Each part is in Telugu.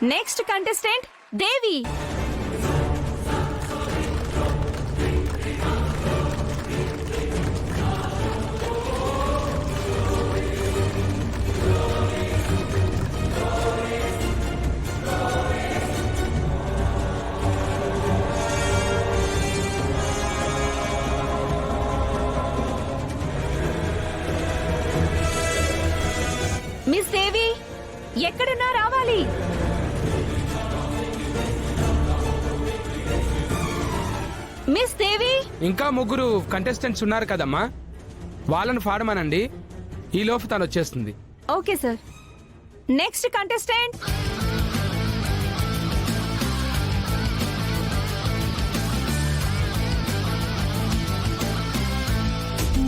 నెక్స్ట్ కంటెస్టెంట్ దేవి. మిస్ దేవి ఎక్కడున్నా రావాలి. మిస్ దేవి ఇంకా ముగ్గురు కంటెస్టెంట్స్ ఉన్నారు కదమ్మా, వాళ్ళను పాడమనండి. ఈ లోపు తను వచ్చేస్తుంది. Okay sir. నెక్స్ట్ కంటెస్టెంట్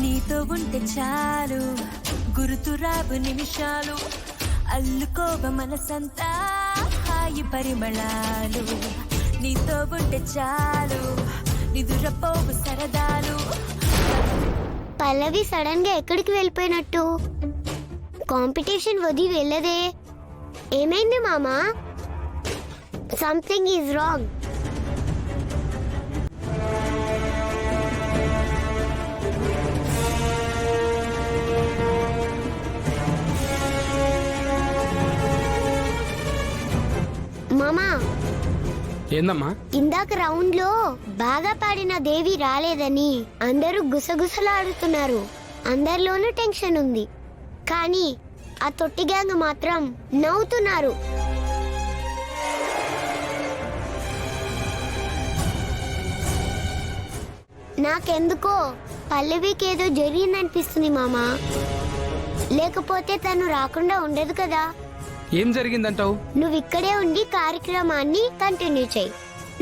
నీతో ఉంటే చాలు గుర్తురావు నిమిషాలు, అల్లుకోవ మనసంతా హాయి పరిమళాలు. నీతో ఉంటే చాలు నిదురపోవు సరదాలు. పల్లవి సడన్ గా ఎక్కడికి వెళ్ళిపోయినట్టు? కాంపిటీషన్ వదిలి వెళ్ళదే. ఏమైంది మామా? Something is wrong. మామా, ఏందమ్మా? ఇందాక రౌండ్ లో బాగా పాడిన దేవి రాలేదని అందరూ గుసగుసలాడుతున్నారు. అందరిలోనూ టెన్షన్ ఉంది, కానీ ఆ తొట్టి గ్యాంగ్ మాత్రం నవ్వుతున్నారు. నాకెందుకో పల్లవికేదో జరిగిందనిపిస్తుంది మామా. లేకపోతే తను రాకుండా ఉండదు కదా. ఏం జరిగిందంటావు? నువ్వు ఇక్కడే ఉండి కార్యక్రమాన్ని కంటిన్యూ చేయి.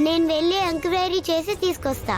నేను వెళ్ళి ఎంక్వైరీ చేసి తీసుకొస్తా.